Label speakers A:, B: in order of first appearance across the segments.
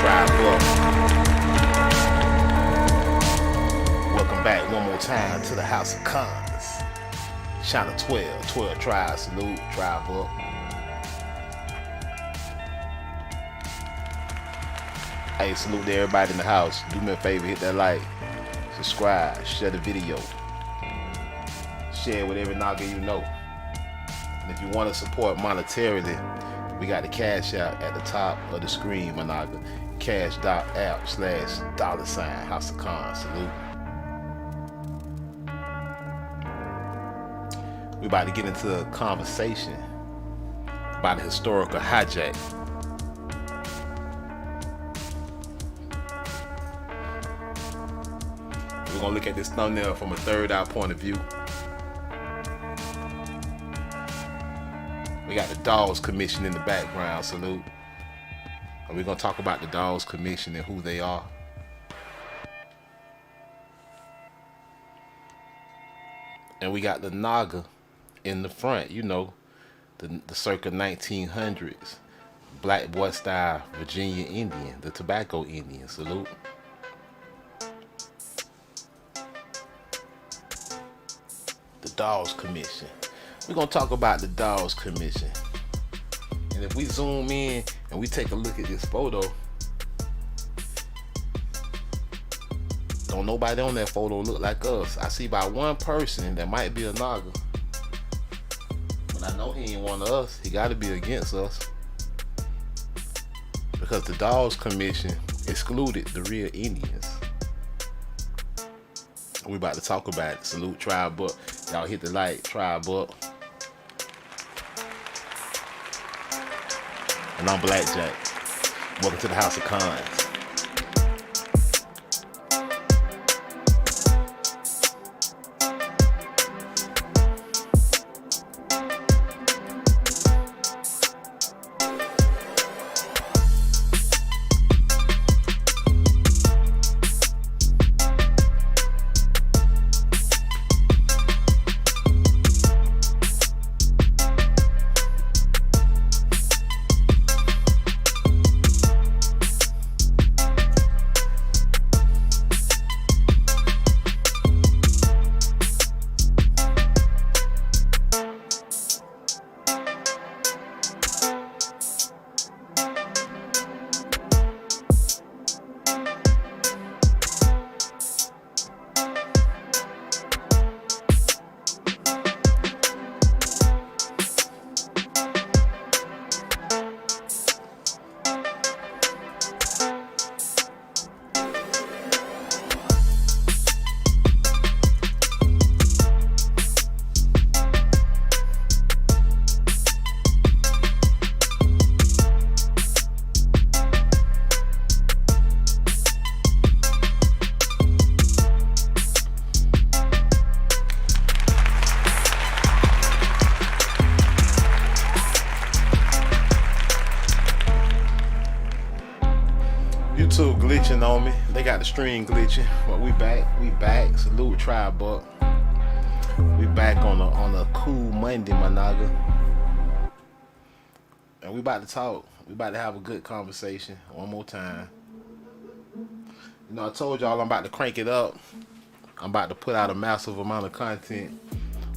A: Tribe Book. Welcome back one more time to the House of Cons. Channel 12 Tribe, salute, Tribe Book. Hey, salute to everybody in the house. Do me a favor, hit that like, subscribe, share the video. Share with every nigga you know. And if you want to support monetarily, we got the cash out at the top of the screen, my nigga. Cash.app/$ House of Cons. Salute. We about to get into a conversation about the historical hijack. We're gonna look at this thumbnail from a third-eye point of view. We got the Dawes Commission in the background, salute. And we're gonna talk about the Dawes Commission and who they are. And we got the Naga in the front, you know, the circa 1900s, black boy style Virginia Indian, the tobacco Indian, salute. The Dawes Commission. We're gonna talk about the Dawes Commission. And if we zoom in and we take a look at this photo, don't nobody on that photo look like us. I see about one person that might be a Naga, but I know he ain't one of us. He gotta be against us, because the Dawes Commission excluded the real Indians. We about to talk about it. Salute, Tribe Book. Y'all hit the like, Tribe Book. And I'm Blackjack. Welcome to the House of Cons. YouTube glitching on me. They got the stream glitching. But we back. Salute, Tribe Book. We back on a cool Monday, my nigga. And we about to talk. We about to have a good conversation one more time. You know, I told y'all I'm about to crank it up. I'm about to put out a massive amount of content.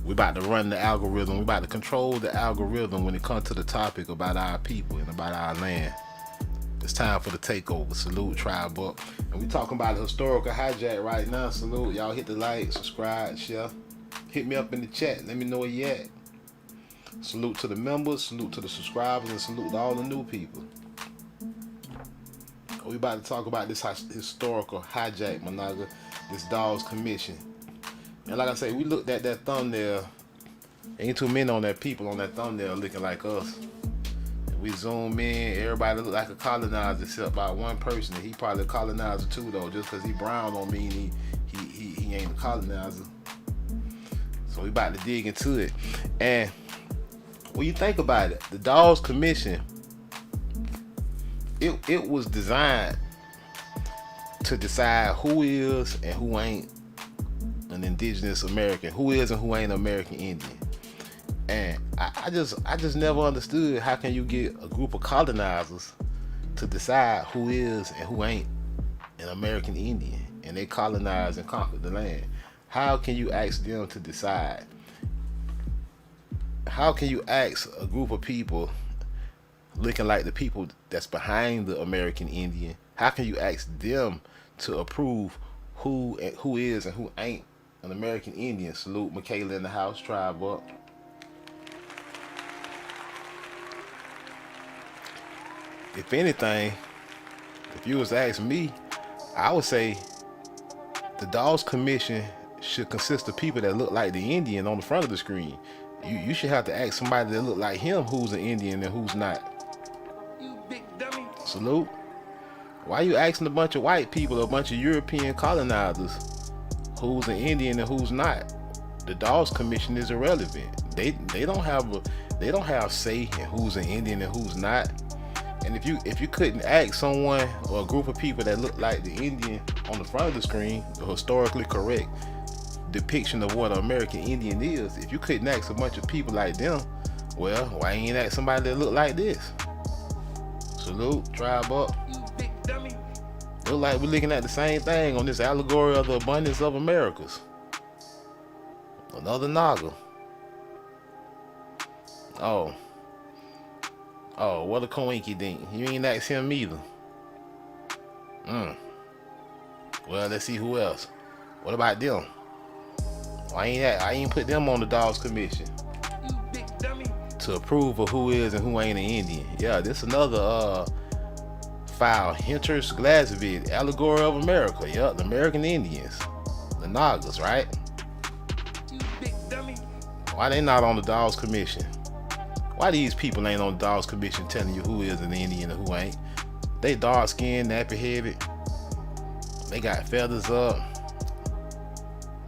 A: We about to run the algorithm. We about to control the algorithm when it comes to the topic about our people and about our land. It's time for the takeover. Salute, Tribe Book. And we talking about the historical hijack right now. Salute. Y'all hit the like, subscribe, share. Hit me up in the chat. Let me know where you at. Salute to the members, salute to the subscribers, and salute to all the new people. We about to talk about this historical hijack, my nigga. This Dawes Commission. And like I say, we looked at that thumbnail. Ain't too many on that people on that thumbnail looking like us. We zoom in, everybody look like a colonizer except by one person. He probably a colonizer too though, just cause he brown don't mean he ain't a colonizer. So we about to dig into it. And when you think about it, the Dawes Commission, it was designed to decide who is and who ain't an indigenous American, who is and who ain't American Indian. And I just never understood how can you get a group of colonizers to decide who is and who ain't an American Indian, and they colonized and conquered the land. How can you ask them to decide? How can you ask a group of people looking like the people that's behind the American Indian? How can you ask them to approve who is and who ain't an American Indian? Salute Michaela in the house, tribe up. If anything, if you was to ask me, I would say the Dawes Commission should consist of people that look like the Indian on the front of the screen. You should have to ask somebody that look like him who's an Indian and who's not. You big dummy. Salute. Why you asking a bunch of white people, a bunch of European colonizers, who's an Indian and who's not? The Dawes Commission is irrelevant. They don't have say in who's an Indian and who's not. And if you couldn't ask someone or a group of people that look like the Indian on the front of the screen, the historically correct depiction of what an American Indian is, if you couldn't ask a bunch of people like them, well, why ain't ask somebody that look like this? Salute, tribe up. You big dummy. Look like we're looking at the same thing on this allegory of the abundance of Americas. Another Naga. Oh, what a coinky dink. You ain't ask him either. Well, let's see who else. What about them? I ain't put them on the Dawes Commission. You big dummy. To approve of who is and who ain't an Indian. Yeah, this another file. Hinters Glasvid, Allegory of America. Yep, the American Indians. The Nagas, right? You big dummy. Why they not on the Dawes Commission? Why these people ain't on the Dawes Commission telling you who is an Indian and who ain't? They dark skinned, nappy headed. They got feathers up.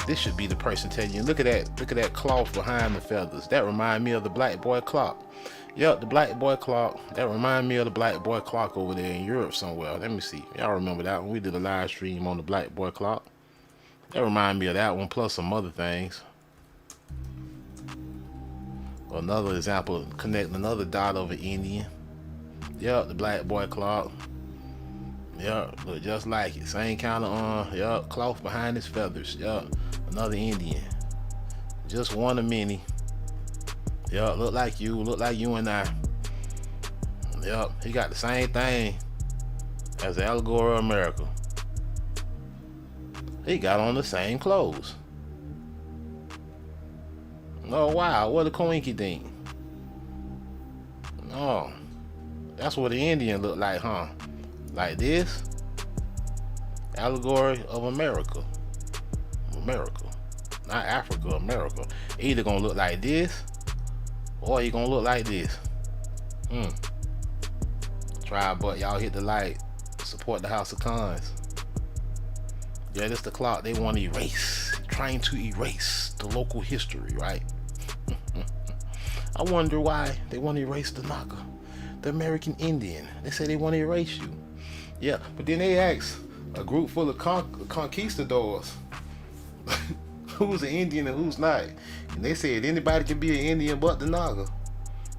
A: This should be the person telling you, look at that cloth behind the feathers. That remind me of the black boy clock. Yep, the black boy clock. That remind me of the black boy clock over there in Europe somewhere. Let me see. Y'all remember that one? We did a live stream on the black boy clock. That remind me of that one, plus some other things. Another example, connecting another dot of an Indian. Yep, the black boy clock. Yep, look just like it. Same kind of yep, cloth behind his feathers. Yep, another Indian. Just one of many. Yep, look like you and I. Yep, he got the same thing as the Allegory of America. He got on the same clothes. Oh wow, what a coinky dink. Oh, that's what the Indian look like, huh? Like this? Allegory of America. America. Not Africa, America. Either gonna look like this, or he gonna look like this. Try, but y'all hit the like. Support the House of Cons. Yeah, this the clock they want to erase. Trying to erase the local history, right? I wonder why they want to erase the Naga, the American Indian. They say they want to erase you. Yeah, but then they ask a group full of conquistadors who's an Indian and who's not. And they said anybody can be an Indian but the Naga.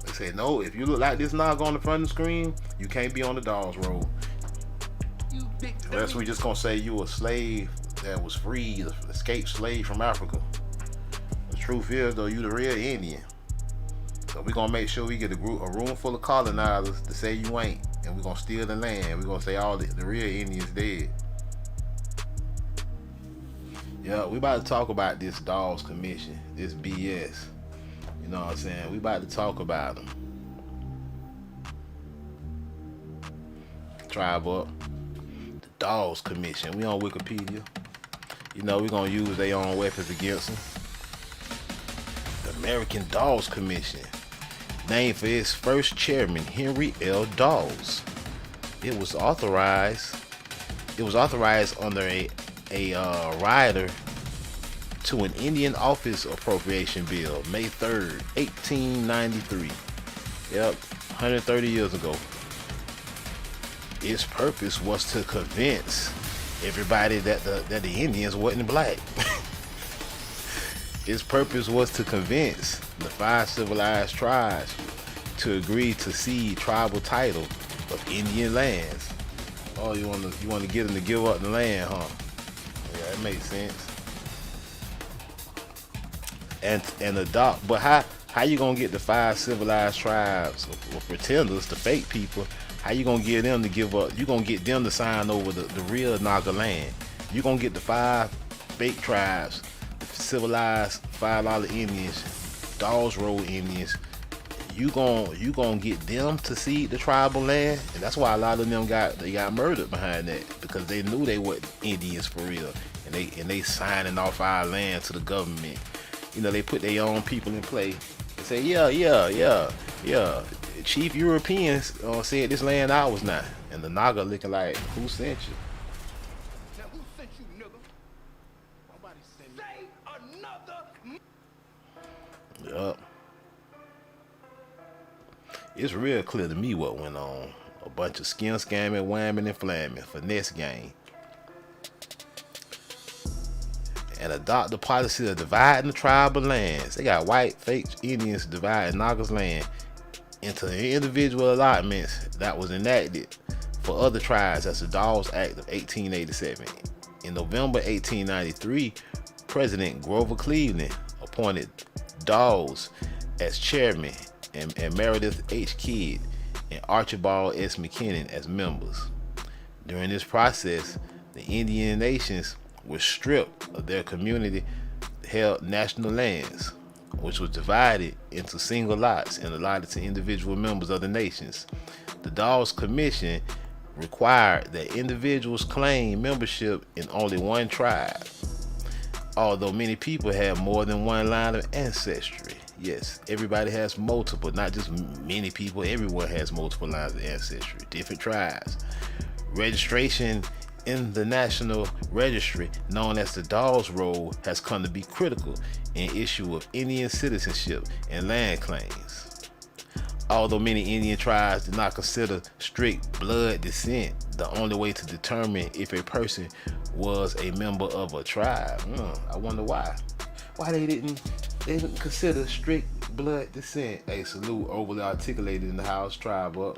A: They said, no, if you look like this Naga on the front of the screen, you can't be on the Dawes Road. Or else we just gonna say you a slave that was free, an escaped slave from Africa. The truth is, though, you the real Indian. So we're gonna make sure we get a room full of colonizers to say you ain't, and we're gonna steal the land. We're gonna say all the real Indians dead. Yeah, we about to talk about this Dawes Commission, this BS. You know what I'm saying? We about to talk about them. Tribe up. The Dawes Commission. We on Wikipedia. You know we're gonna use their own weapons against them. The American Dawes Commission, named for its first chairman, Henry L. Dawes. It was authorized under a rider to an Indian Office Appropriation Bill, May 3rd, 1893. Yep, 130 years ago. Its purpose was to convince everybody that the Indians wasn't black. Its purpose was to convince the 5 civilized tribes to agree to cede tribal title of Indian lands. Oh, you wanna get them to give up the land, huh? Yeah, that makes sense. And adopt, but how you gonna get the 5 civilized tribes or pretenders, the fake people? How you gonna get them to give up? You gonna get them to sign over the real Naga land? You gonna get the 5 fake tribes, the civilized $5 Indians, Dawes Road Indians? You gonna get them to cede the tribal land? And that's why a lot of them got murdered behind that, because they knew they weren't Indians for real, and they signing off our land to the government. They put their own people in play and say, yeah. Chief Europeans said this land ours now. And the Naga looking like, who sent you?
B: Now who sent you, nigga? Nobody sent me. Say another.
A: Yup. It's real clear to me what went on. A bunch of skin scamming, whamming, and flamming, finesse game. And adopt the policy of dividing the tribal lands. They got white fake Indians dividing Naga's land into individual allotments that was enacted for other tribes. That's the Dawes Act of 1887. In November 1893, President Grover Cleveland appointed Dawes as chairman and Meredith H. Kidd and Archibald S. McKinnon as members. During this process, the Indian nations were stripped of their community held national lands, which was divided into single lots and allotted to individual members of the nations. The Dawes Commission required that individuals claim membership in only one tribe, although many people have more than one line of ancestry. Yes, everybody has multiple, not just many people, everyone has multiple lines of ancestry, different tribes. Registration in the National Registry, known as the Dawes Roll, has come to be critical in issue of Indian citizenship and land claims. Although many Indian tribes do not consider strict blood descent the only way to determine if a person was a member of a tribe. I wonder why. Why they didn't consider strict blood descent. Hey, salute, overly articulated in the house, tribe up.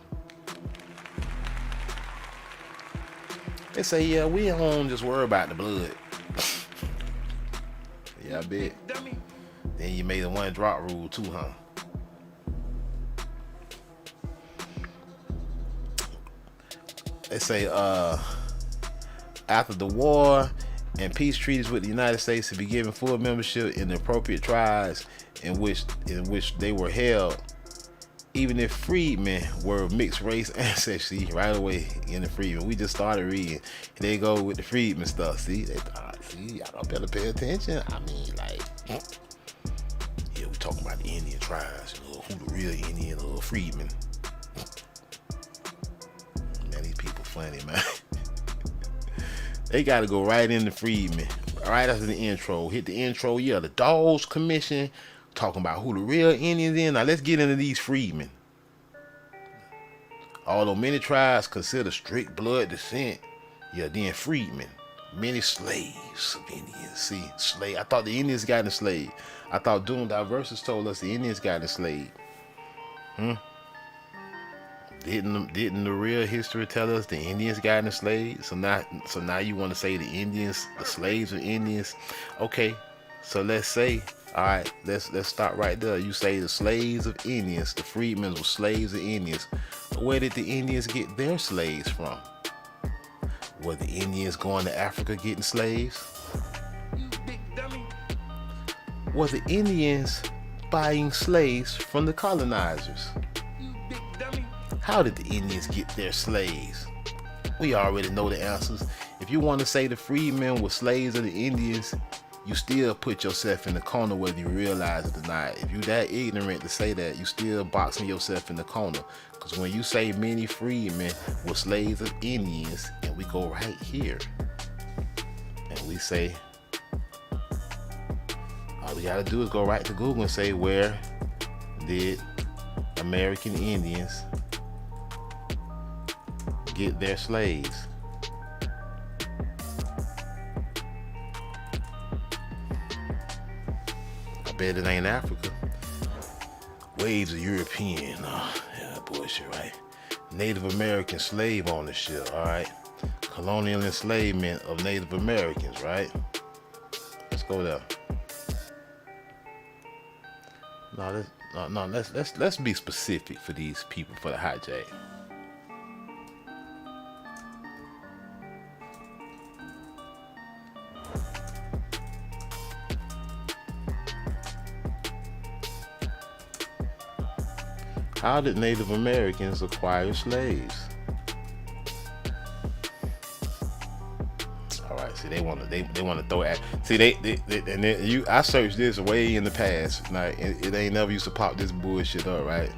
A: They say, yeah, we don't just worry about the blood. Yeah, I bet. Then you made the one drop rule too, huh? They say, after the war and peace treaties with the United States to be given full membership in the appropriate tribes in which they were held, even if freedmen were mixed race ancestry. Right away in the freedmen, we just started reading, and they go with the freedmen stuff. See, y'all better pay attention. I mean, like, yeah, we talking about the Indian tribes, who the real Indian or freedmen. Man, these people funny, man. They got to go right in the freedmen, right after the intro. Hit the intro, yeah, the Dawes Commission, talking about who the real Indians is. Now let's get into these freedmen. Although many tribes consider strict blood descent, yeah, then freedmen, many slaves of Indians. See, slave. I thought the Indians got enslaved. I thought Doom Diversus told us the Indians got enslaved. Didn't the real history tell us the Indians got enslaved? So now you want to say the Indians, the slaves are Indians? Okay, so let's say, all right, let's start right there. You say the slaves of Indians, the freedmen were slaves of Indians. Where did the Indians get their slaves from? Were the Indians going to Africa getting slaves? Were the Indians buying slaves from the colonizers? How did the Indians get their slaves? We already know the answers. If you want to say the freedmen were slaves of the Indians, you still put yourself in the corner whether you realize it or not. If you that ignorant to say that, you still boxing yourself in the corner. Because when you say many freedmen were slaves of Indians, and we go right here, and we say, all we gotta do is go right to Google and say, where did American Indians get their slaves? I bet it ain't Africa. Waves of European. Yeah, bullshit, right? Native American slave ownership, all right? Colonial enslavement of Native Americans, right? Let's go there. Let's be specific for these people for the hijack. How did Native Americans acquire slaves? All right, see, they want to throw at. See, I searched this way in the past. Like it ain't never used to pop this bullshit up, right?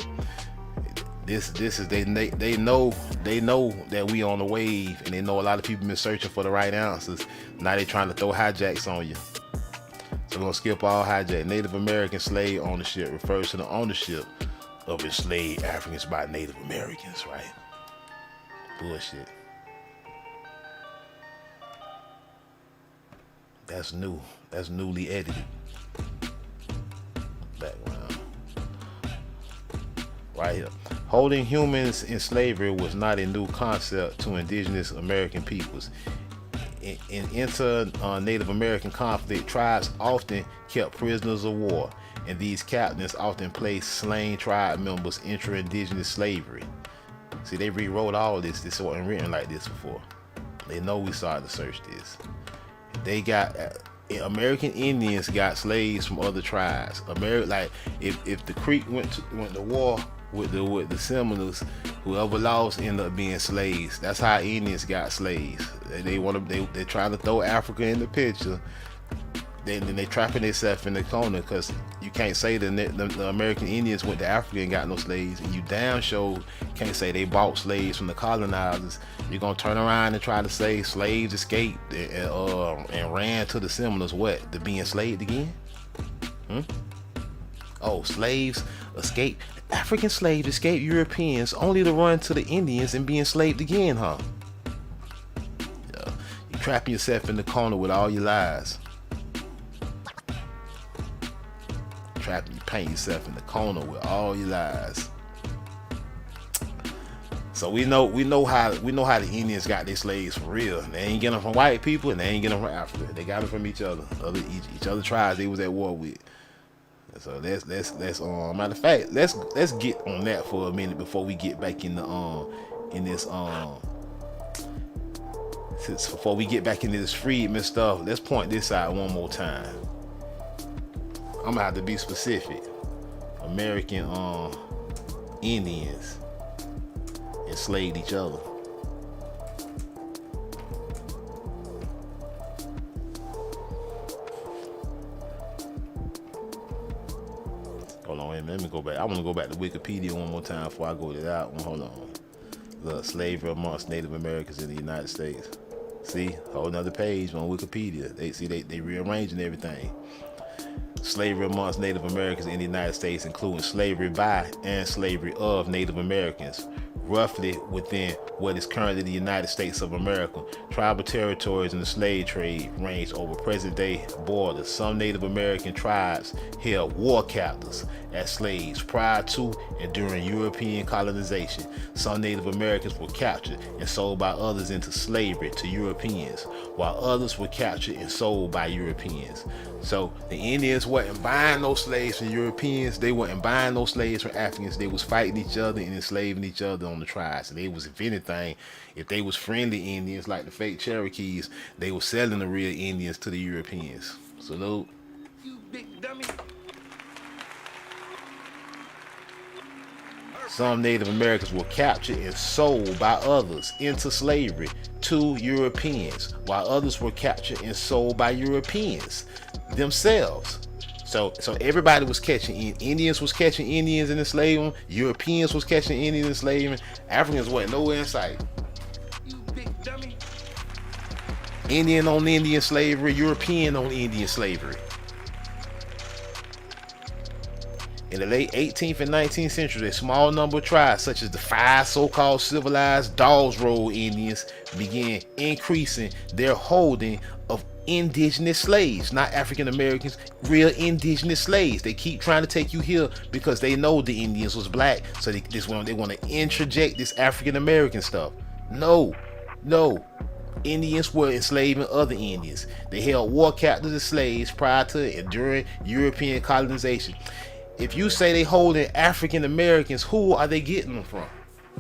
A: This is they know that we on the wave, and they know a lot of people been searching for the right answers. Now they trying to throw hijacks on you. So we're gonna skip all hijack. Native American slave ownership refers to the ownership of enslaved Africans by Native Americans, right? Bullshit. That's new. That's newly edited. Background. Right here. Holding humans in slavery was not a new concept to indigenous American peoples. In inter-Native American conflict, tribes often kept prisoners of war, and these captains often placed slain tribe members into indigenous slavery. See, they rewrote all this. This wasn't written like this before. They know we started to search this. They got American Indians got slaves from other tribes. Like if the Creek went to war with the Seminoles, whoever lost ended up being slaves. That's how Indians got slaves. They're trying to throw Africa in the picture. Then they trapping themselves in the corner, because you can't say the American Indians went to Africa and got no slaves, and you damn sure can't say they bought slaves from the colonizers. You're gonna turn around and try to say slaves escaped and ran to the Seminoles, what, to be enslaved again? Oh, slaves escaped. African slaves escaped Europeans only to run to the Indians and be enslaved again, huh? Yeah, you trapping yourself in the corner with all your lies. You paint yourself in the corner with all your lies. So we know how the Indians got their slaves for real. They ain't getting them from white people, and they ain't getting them from Africa. They got them from each other tribes they was at war with. So let's matter of fact, let's get on that for a minute before we get back before we get back into this freedman stuff. Let's point this out one more time. I'm gonna have to be specific. American Indians enslaved each other. Hold on, let me go back. I want to go back to Wikipedia one more time before I go to that one. Hold on. Look, slavery amongst Native Americans in the United States. See, whole another page on Wikipedia. They rearranging everything. Slavery amongst Native Americans in the United States, including slavery by and slavery of Native Americans, roughly within what is currently the United States of America. Tribal territories in the slave trade ranged over present-day borders. Some Native American tribes held war captives as slaves prior to and during European colonization. Some Native Americans were captured and sold by others into slavery to Europeans, while others were captured and sold by Europeans. So the Indians wasn't buying those slaves from Europeans. They wasn't buying those slaves from Africans. They was fighting each other and enslaving each other on the tribes. And they was, if anything, if they was friendly Indians like the fake Cherokees, they were selling the real Indians to the Europeans. Salute.
B: You big dummy.
A: Some Native Americans were captured and sold by others into slavery to Europeans, while others were captured and sold by Europeans themselves. So everybody was catching Indians was catching Indians and enslaving them. Europeans was catching Indians and enslaving them. Africans wasn't nowhere in sight.
B: You big dummy.
A: Indian on Indian slavery, European on Indian slavery. In the late 18th and 19th centuries, a small number of tribes, such as the 5 so-called civilized Dawes Road Indians, began increasing their holding of indigenous slaves, not African Americans, real indigenous slaves. They keep trying to take you here because they know the Indians was black, so they want to interject this African American stuff. No, no. Indians were enslaving other Indians. They held war captives as slaves prior to and during European colonization. If you say they holding African Americans, who are they getting them from?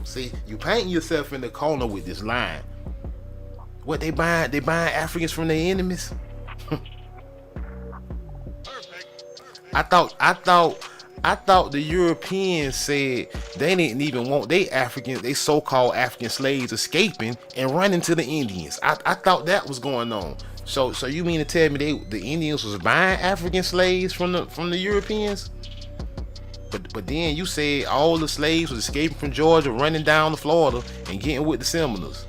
A: See, you painting yourself in the corner with this line. What they buying? They buying Africans from their enemies. I thought the Europeans said they didn't even want they so-called African slaves escaping and running to the Indians. I thought that was going on. So you mean to tell me the Indians was buying African slaves from the Europeans? But then you said all the slaves was escaping from Georgia, running down to Florida and getting with the Seminoles.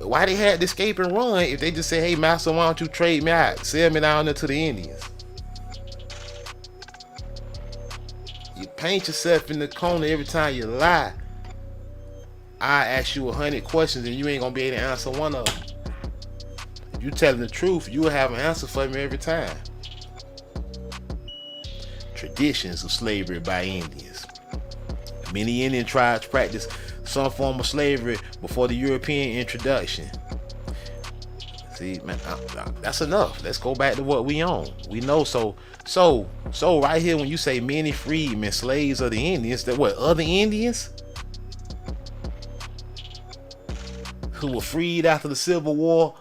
A: Why they had to escape and run if they just say, hey master, why don't you trade me out, sell me down there to the Indians? You paint yourself in the corner every time you lie. I ask you 100 questions and you ain't gonna be able to answer one of them. If you telling the truth, you will have an answer for me every time. Traditions of slavery by Indians. Many Indian tribes practiced some form of slavery before the European introduction. See, man, that's enough. Let's go back to what we own. We know so right here when you say many freedmen, slaves of the Indians, that what, other Indians who were freed after the Civil War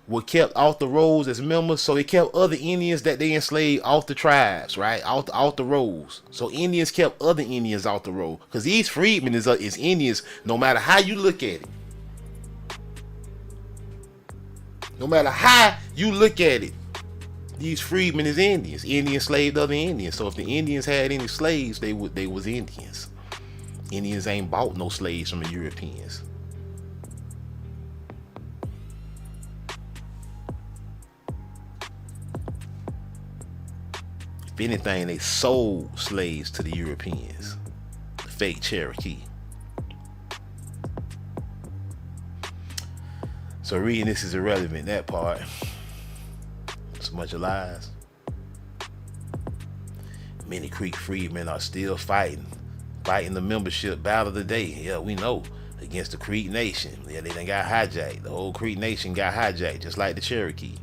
A: were kept off the rolls as members, so they kept other Indians that they enslaved off the tribes, right? Off the rolls. So Indians kept other Indians off the roll. Because these freedmen is Indians, no matter how you look at it. No matter how you look at it, these freedmen is Indians. Indians enslaved other Indians. So if the Indians had any slaves, they was Indians. Indians ain't bought no slaves from the Europeans. If anything, they sold slaves to the Europeans. The fake Cherokee. So reading this is irrelevant, that part. It's a bunch of lies. Many Creek freedmen are still fighting the membership battle today. Yeah, we know, against the Creek Nation. Yeah, they done got hijacked. The whole Creek Nation got hijacked, just like the Cherokee.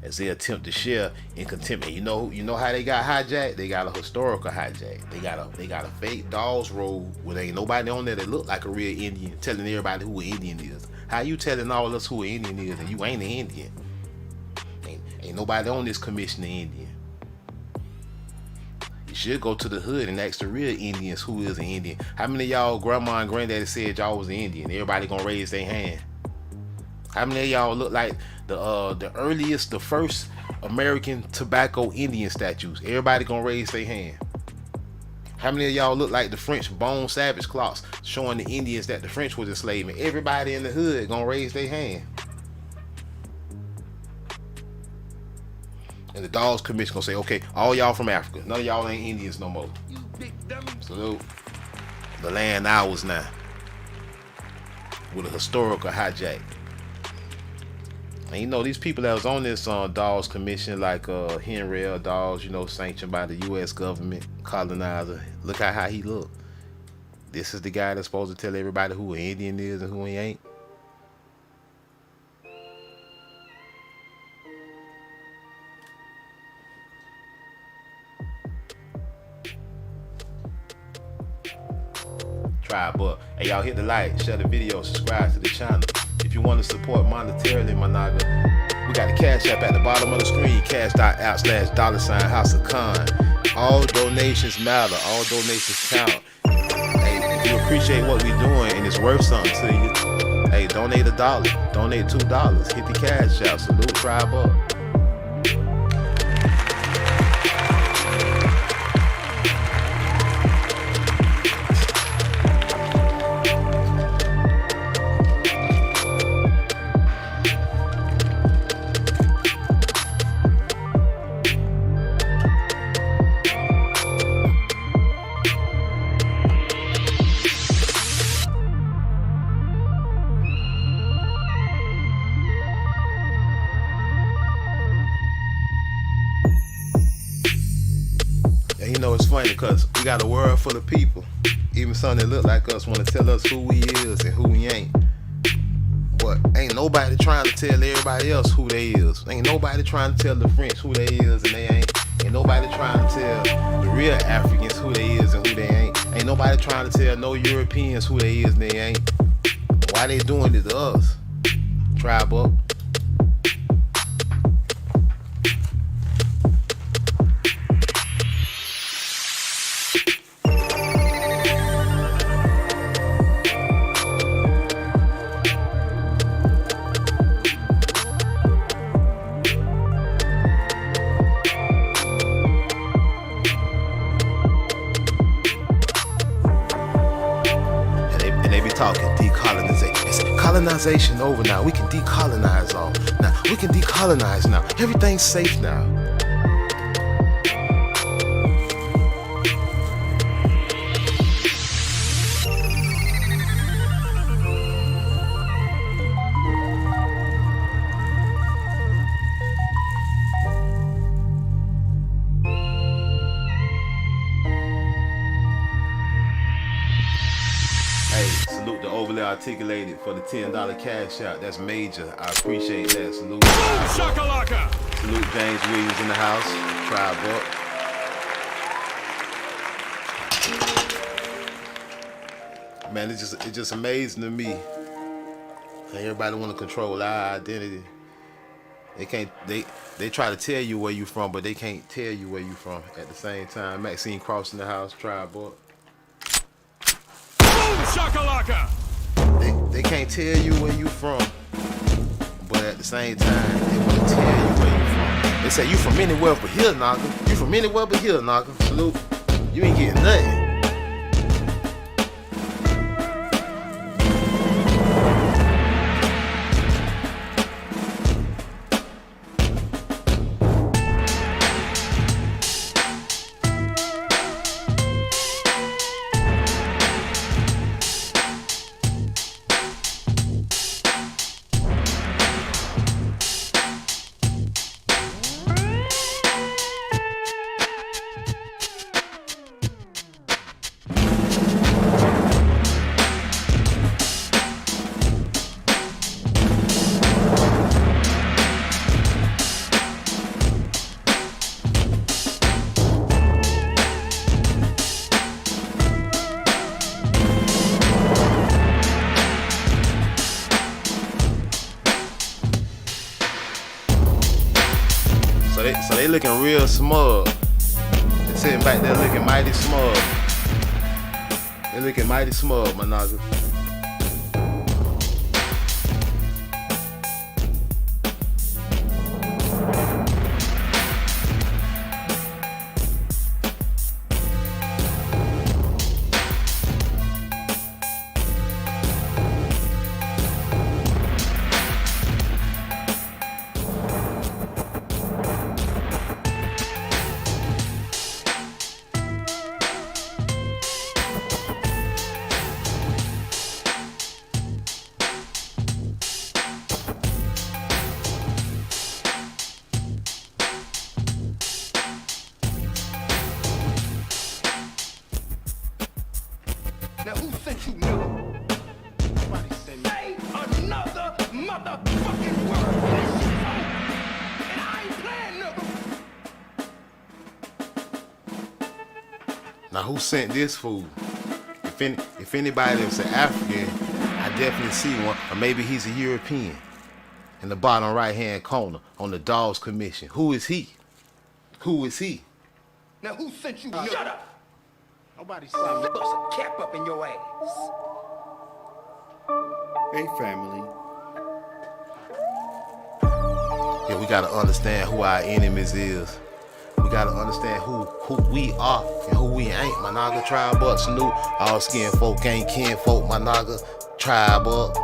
A: As they attempt to share in contempt. You know how they got hijacked? They got a historical hijack. They got a fake Dawes Road where there ain't nobody on there that look like a real Indian, telling everybody who an Indian is. How you telling all of us who an Indian is and you ain't an Indian? Ain't nobody on this commission an Indian. You should go to the hood and ask the real Indians who is an Indian. How many of y'all grandma and granddaddy said y'all was an Indian? Everybody gonna raise their hand. How many of y'all look like the first American tobacco Indian statues? Everybody gonna raise their hand. How many of y'all look like the French bone savage clocks showing the Indians that the French was enslaving? Everybody in the hood gonna raise their hand. And the Dawes Commission gonna say, okay, all y'all from Africa. None of y'all ain't Indians no more.
B: You big dummy.
A: Salute. The land ours now. With a historical hijack. And you know, these people that was on this Dawes Commission, like Henry L. Dawes, sanctioned by the U.S. government, colonizer. Look at how he look. This is the guy that's supposed to tell everybody who an Indian is and who he ain't. But hey, y'all hit the like, share the video, subscribe to the channel. If you want to support monetarily, my nigga, we got a cash app at the bottom of the screen, cash.app/$House of Con. All donations matter, all donations count. Hey, if you appreciate what we doing and it's worth something to you, hey, donate $1, donate $2, hit the cash app, salute, tribe up. And you know it's funny because we got a world full of people, even some that look like us, want to tell us who we is and who we ain't. But ain't nobody trying to tell everybody else who they is. Ain't nobody trying to tell the French who they is and they ain't. Ain't nobody trying to tell the real Africans who they is and who they ain't. Ain't nobody trying to tell no Europeans who they is and they ain't. Why they doing it to us? Tribe up. Talking decolonization. Colonization over now. We can decolonize all. Now we can decolonize now. Everything's safe now. Hey, salute the overly articulated for the $10 cash out. That's major. I appreciate that. Salute.
C: Shakalaka.
A: Salute James Williams in the house. Tribe up. Man, it's just amazing to me. Everybody want to control our identity. They can't. They try to tell you where you from, but they can't tell you where you from at the same time. Maxine Cross in the house. Tribe up.
C: Shakalaka.
A: They can't tell you where you from, but at the same time, they want to tell you where you from. They say you from anywhere but here, nigga. You from anywhere but here, nigga. Salute. You ain't getting nothing. So they looking real smug. They sitting back there looking mighty smug. They looking mighty smug, my nigga.
B: Now who sent you, nigga? Somebody sent me. Say another motherfucking word. This shit is over. And I ain't playing, nigga.
A: Now who sent this fool? If anybody that's an African, I definitely see one. Or maybe he's a European. In the bottom right hand corner on the Dogs Commission. Who is he? Who is he?
B: Now who sent you, nigga? Shut up. Nobody sent me. Bust a cap up in your ass.
D: Hey, family.
A: Yeah, we gotta understand who our enemies is. We gotta understand who we are and who we ain't. My naga tribe up, salute. All skin folk ain't kin folk, my naga tribe up.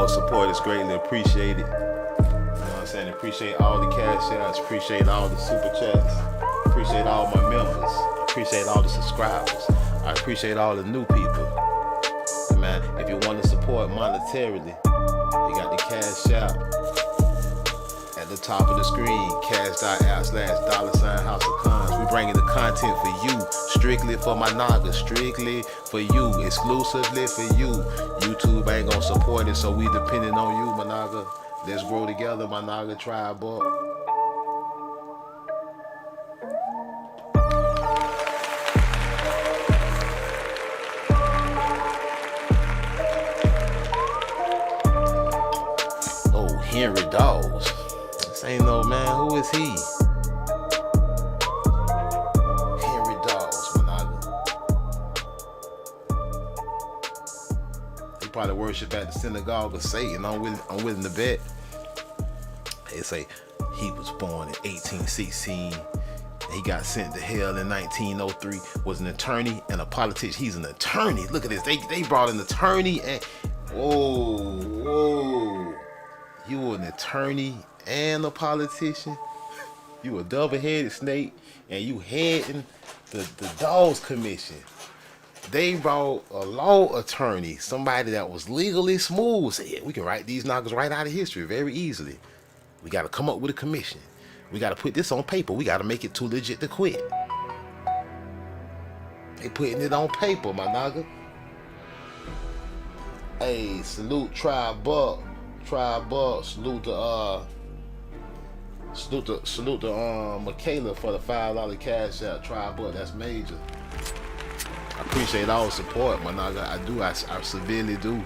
A: Y'all support is greatly appreciated. You know what I'm saying? Appreciate all the cash outs, appreciate all the super chats, appreciate all my members, appreciate all the subscribers. I appreciate all the new people. Man, if you want to support monetarily, you got the cash out at the top of the screen, cash.app/$House of Cons. We bringing the content for you, strictly for my Naga, strictly for you, exclusively for you. YouTube ain't gonna support it, so we depending on you, my Naga. Let's grow together, my Naga tribe up. Oh, Henry Dawes. This ain't no man. Who is he? Henry Dawes, my Naga. He probably worship at the synagogue of Satan. I'm willing to bet. They say he was born in 1816. He got sent to hell in 1903. Was an attorney and a politician. He's an attorney. Look at this. They brought an attorney and whoa. You were an attorney and a politician. You a double-headed snake, and you heading the Dawes Commission. They brought a law attorney, somebody that was legally smooth. Say, yeah, we can write these knockers right out of history very easily. We got to come up with a commission. We got to put this on paper. We got to make it too legit to quit. They putting it on paper, my Naga. Hey, salute Tribe Buck. Tribe Buck. Salute to Michaela for the $5 cash out. Tribe Buck, that's major. I appreciate all the support, my Naga. I do. I severely do.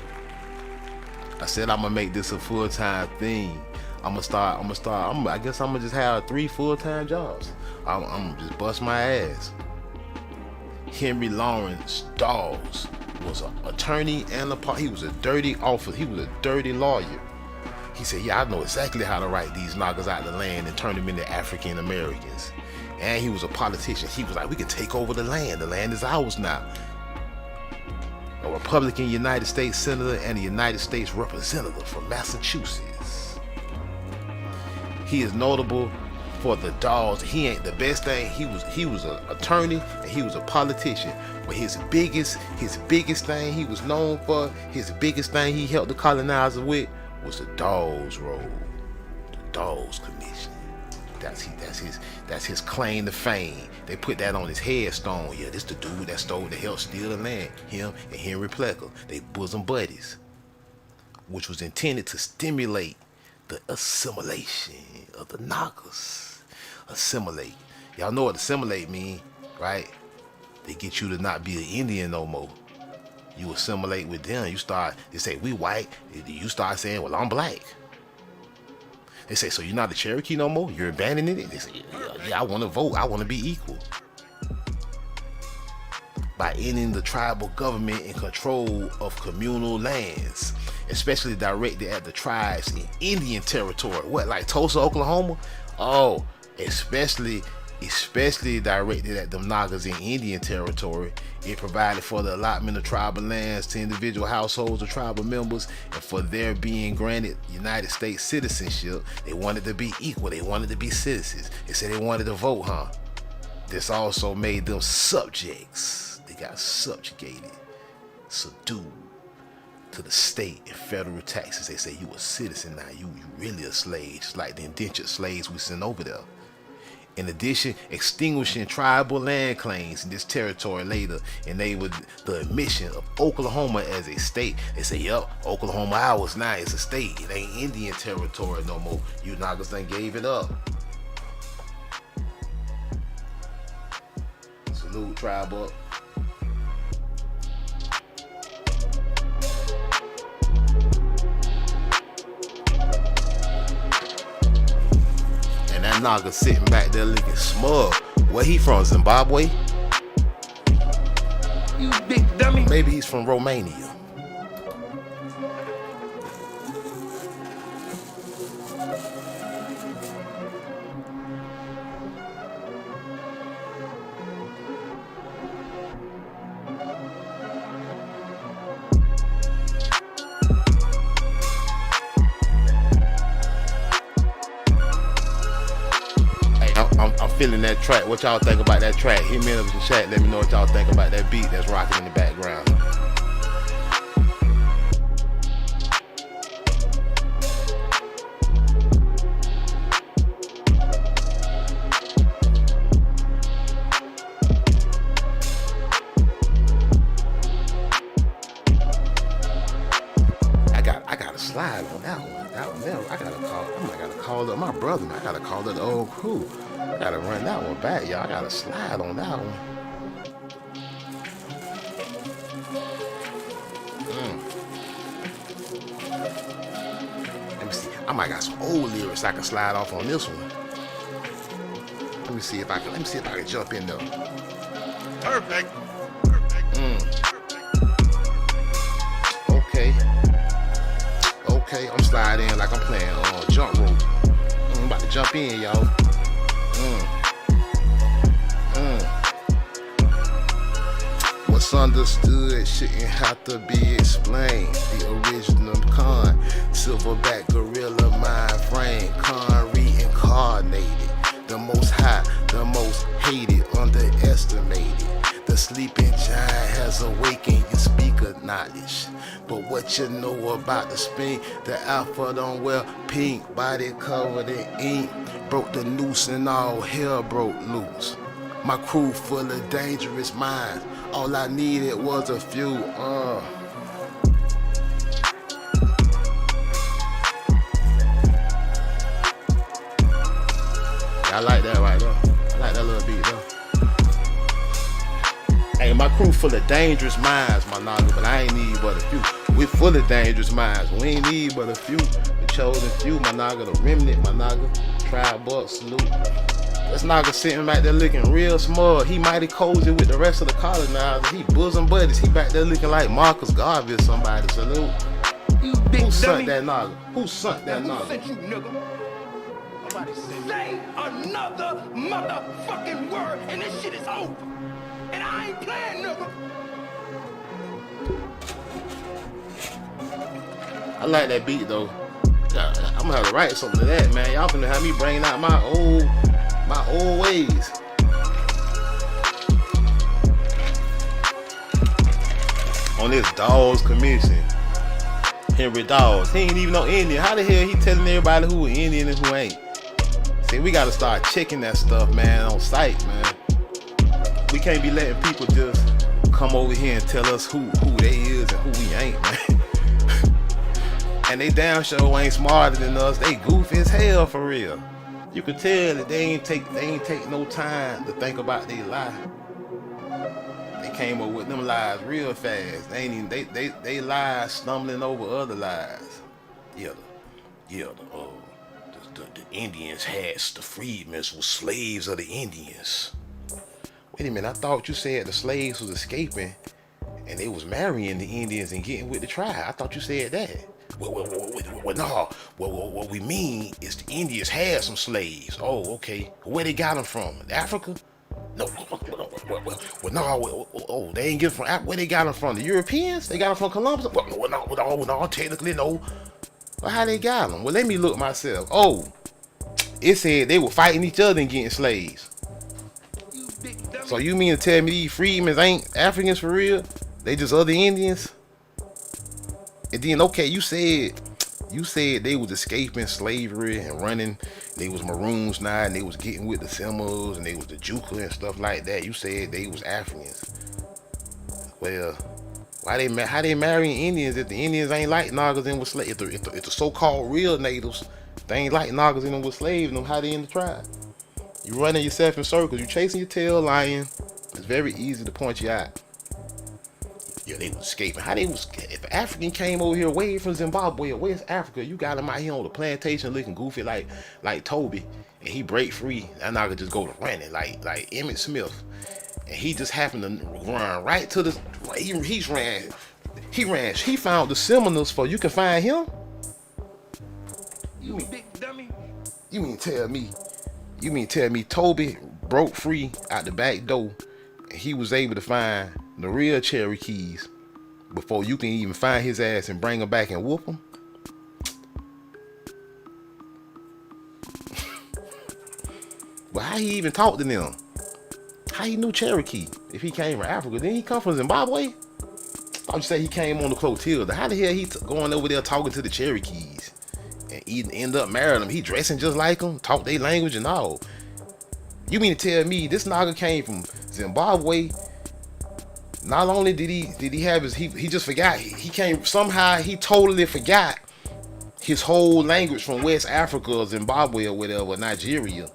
A: I said I'm gonna make this a full-time thing. I guess I'm gonna just have 3 full-time jobs. I'm gonna just bust my ass. Henry Lawrence Dawes was an attorney and he was a dirty officer. He was a dirty lawyer. He said, yeah, I know exactly how to write these knockers out of the land and turn them into African Americans. And he was a politician. He was like, we can take over the land. The land is ours now. A Republican United States Senator and a United States Representative from Massachusetts. He is notable for the Dawes. He ain't the best thing. He was an attorney and he was a politician. But his biggest thing he was known for, his biggest thing he helped the colonizer with was the Dawes Road, the Dawes Commission. That's his claim to fame. They put that on his headstone. Yeah, this the dude that helped steal the land. Him and Henry Plecker, they bosom buddies, which was intended to stimulate the assimilation of the knockers. Assimilate. Y'all know what assimilate mean, right? They get you to not be an Indian no more. You assimilate with them. They say, we white. You start saying, well, I'm black. They say, so you're not a Cherokee no more? You're abandoning it? They say, yeah, I want to vote. I want to be equal. By ending the tribal government and control of communal lands, especially directed at the tribes in Indian territory. What, like Tulsa, Oklahoma? Oh, especially directed at them Nagas in Indian territory. It provided for the allotment of tribal lands to individual households of tribal members, and for their being granted United States citizenship. They wanted to be equal. They wanted to be citizens. They said they wanted to vote, huh? This also made them subjects. They got subjugated, subdued to the state and federal taxes. They say you a citizen now. You really a slave, just like the indentured slaves we sent over there. In addition, extinguishing tribal land claims in this territory later enabled the admission of Oklahoma as a state. They say, yup, Oklahoma ours now is a state. It ain't Indian territory no more. You Nagas done gave it up. Salute, tribe up. And that Naga sitting back there looking smug. Where he from? Zimbabwe?
B: You big dummy.
A: Maybe he's from Romania. feeling that track. What y'all think about that track? Hit me up in the chat. Let me know what y'all think about that beat that's rocking in the background. I gotta slide on that one. I gotta call up my brother. I gotta call up the old crew. I gotta run that one back, y'all. I gotta slide on that one. Let me see. I might got some old lyrics I can slide off on this one. Let me see if I can jump in there.
C: Perfect.
A: Okay, I'm sliding in like I'm playing jump rope. I'm about to jump in, y'all. What's understood shouldn't have to be explained. The original con, silverback gorilla mind frame, con reincarnated. The most high, the most hated, underestimated. The sleeping giant has awakened your speaker knowledge. But what you know about the spin, the alpha don't wear pink, body covered in ink. Broke the noose and all hell broke loose. My crew full of dangerous minds. All I needed was a few, I like that right there. I like that little beat though. Hey, my crew full of dangerous minds, my nigga, but I ain't need but a few. We full of dangerous minds. We ain't need but a few. The chosen few, my nigga, the remnant, my nigga. Tribe buck salute. This nigga sitting back there looking real smug. He mighty cozy with the rest of the colonizers. He bosom buddies. He back there looking like Marcus Garvey or somebody. Salute.
B: You big
A: Who sunk
B: dummy.
A: that nigga? Who sunk that
B: Who
A: nigga?
B: sent you, nigga? Nobody say another motherfucking word and this shit is over. And I ain't playing, nigga.
A: I like that beat though. Yeah, I'm gonna have to write something to that, man. Y'all finna have me bringing out my old ways. On this Dawes commission. Henry Dawes. He ain't even no Indian. How the hell he telling everybody who is Indian and who ain't? See, we gotta start checking that stuff, man, on site, man. We can't be letting people just come over here and tell us who they is and who we ain't, man. And they damn sure ain't smarter than us. They goofy as hell for real. You can tell that they ain't take no time to think about their lie. They came up with them lies real fast. They ain't even they lies stumbling over other lies. The Indians had the freedmen were slaves of the Indians. Wait a minute, I thought you said the slaves was escaping and they was marrying the Indians and getting with the tribe. I thought you said that. Well, no. Well, what we mean is the Indians had some slaves. Oh, okay. Where they got them from? Africa? No. No. They ain't get from Africa. Where they got them from? The Europeans? They got them from Columbus? No. Technically, no. Well, how they got them? Well, let me look myself. Oh, it said they were fighting each other and getting slaves. So you mean to tell me these freedmen ain't Africans for real? They just other Indians? And then, okay, you said they was escaping slavery and running. They was Maroons now, and they was getting with the Seminoles, and they was the Juka and stuff like that. You said they was Africans. Well, how they marrying Indians if the Indians ain't like Nagas and with slaves? If the so-called real natives, they ain't like Nagas in them with slaves, them how they in the tribe? You running yourself in circles. You chasing your tail lion. It's very easy to point you out. Yeah, they was escaping. How they was? If an African came over here way from Zimbabwe or West Africa, you got him out here on the plantation looking goofy like Toby, and he break free. That nigga just go to running like Emmett Smith, and he just happened to run right to the. He ran. He found the Seminoles for you can find him. You mean
B: Big dummy.
A: You mean tell me Toby broke free out the back door and he was able to find the real Cherokees before you can even find his ass and bring him back and whoop him? But how he even talked to them? How he knew Cherokee if he came from Africa? Didn't he come from Zimbabwe? I thought you said he came on the Clotilda. How the hell he going over there talking to the Cherokees and end up marrying them? He dressing just like them, talk their language and all. You mean to tell me this nigga came from Zimbabwe? Not only did he have his, he just forgot. He came somehow. He totally forgot his whole language from West Africa or Zimbabwe or whatever, Nigeria.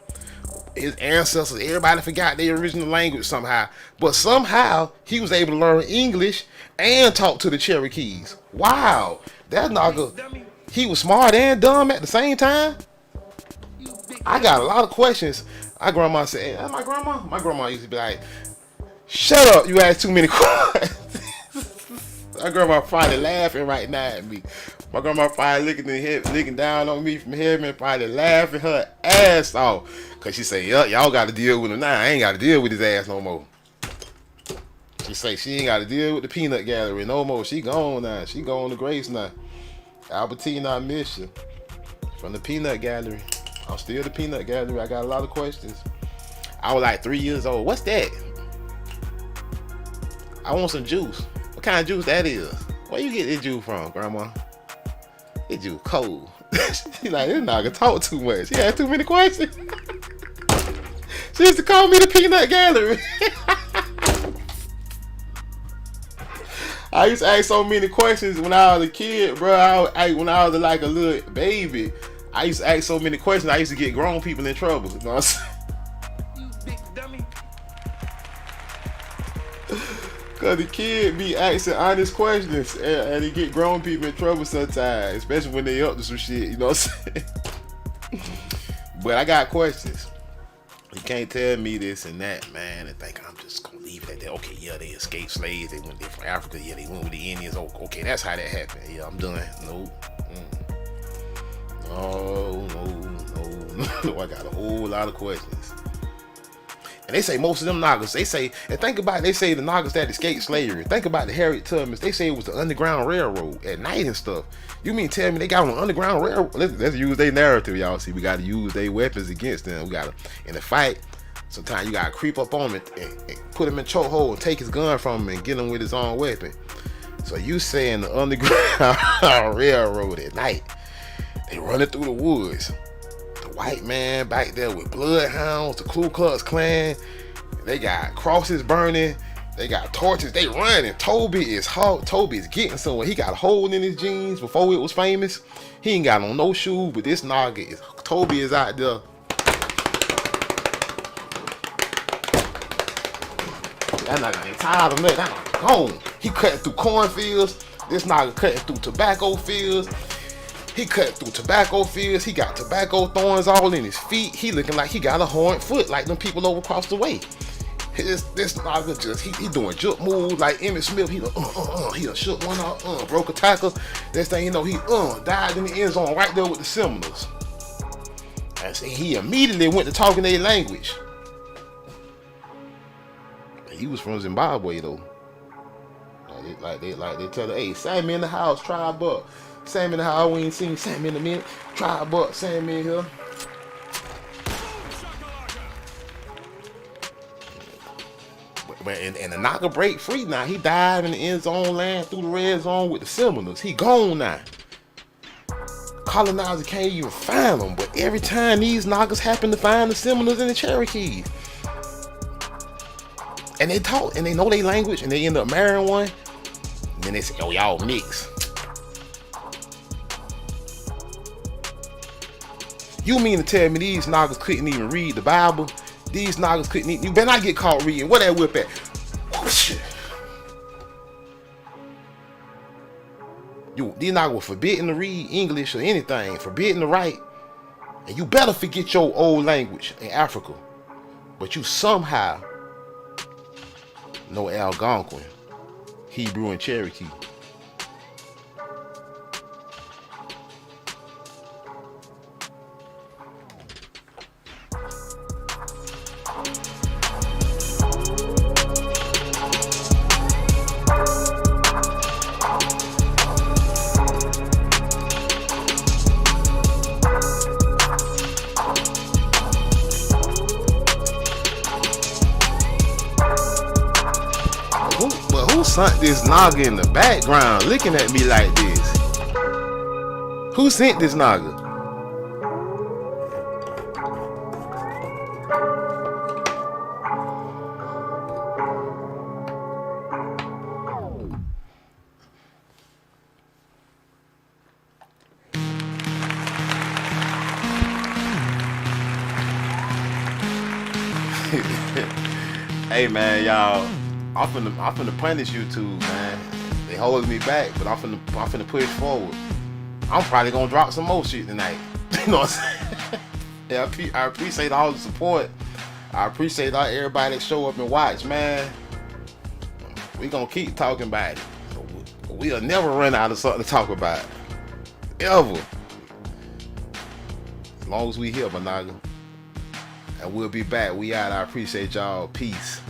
A: His ancestors, everybody forgot their original language somehow. But somehow he was able to learn English and talk to the Cherokees. Wow, that nigga, he was smart and dumb at the same time. I got a lot of questions. My grandma said, my grandma used to be like, shut up, you ask too many questions. My grandma probably laughing right now at me. My grandma probably looking down on me from heaven, probably laughing her ass off. Cause she say, y'all gotta deal with him now. I ain't gotta deal with his ass no more. She say she ain't gotta deal with the peanut gallery no more. She gone now. She gone to Grace now. Albertina, I miss you. From the peanut gallery. I'm still the peanut gallery. I got a lot of questions. I was like 3 years old. What's that? I want some juice. What kind of juice that is? Where you get this juice from, Grandma? This juice cold. She like, this nigga talk too much. She had too many questions. She used to call me the peanut gallery. I used to ask so many questions when I was a kid, bro. When I was like a little baby, I used to ask so many questions. I used to get grown people in trouble. You know what I'm saying?
B: You big dummy.
A: Cause the kid be asking honest questions and he get grown people in trouble sometimes, especially when they up to some shit, you know what I'm saying? But I got questions. You can't tell me this and that, man, and think I'm just gonna leave it at that. Okay, yeah, they escaped slaves, they went there from Africa, yeah, they went with the Indians. Okay, that's how that happened. Yeah, I'm done. Nope. No, I got a whole lot of questions. And they say most of them Nagas, they say, and think about it, they say the Nagas that escaped slavery. Think about the Harriet Tubmans. They say it was the Underground Railroad at night and stuff. You mean tell me they got on the Underground Railroad? Let's use their narrative, y'all. See, we got to use their weapons against them. We got to, in a fight, sometimes you got to creep up on him and put him in chokehold and take his gun from him and get him with his own weapon. So you saying the Underground Railroad at night, they running through the woods. White man back there with bloodhounds, the Ku Klux Klan. They got crosses burning. They got torches. They running. Toby is getting somewhere. He got a hole in his jeans before it was famous. He ain't got on no shoes, but this nigga is Toby is out there. That nigga ain't tired of nothing. That nigga gone. He cutting through cornfields. This nigga cutting through tobacco fields. He cut through tobacco fields. He got tobacco thorns all in his feet. He looking like he got a horned foot, like them people over across the way. This nigga just he doing jump moves like Emmitt Smith. He done shook one out, broke a tackle. Next thing you know, he died in the end zone right there with the Seminoles. And he immediately went to talking their language. He was from Zimbabwe though. Like they tell her, hey, Sammy in the house, tribe up. Sammy in the house, we ain't seen Sammy in a minute. Tribe up, Sammy in here. And the knocker break free now. He died in the end zone, land through the red zone with the Seminoles. He gone now. Colonizer can't even find them, but every time these knockers happen to find the Seminoles and the Cherokees, and they talk and they know their language, and they end up marrying one, and then they say, "Oh, y'all mix." You mean to tell me these knockers couldn't even read the Bible? These knockers couldn't even, you better not get caught reading. Where that whip at? These knockers were forbidden to read English or anything, forbidden to write. And you better forget your old language in Africa. But you somehow know Algonquin, Hebrew, and Cherokee. Who sent this naga in the background looking at me like this? Who sent this naga? Hey man, y'all, I'm finna punish YouTube, man. They holding me back, but I'm finna push forward. I'm probably gonna drop some more shit tonight. You know what I'm saying? Yeah, I appreciate all the support. I appreciate everybody that show up and watch, man. We gonna keep talking about it. We'll never run out of something to talk about. Ever. As long as we here, Managa. And we'll be back. We out. I appreciate y'all. Peace.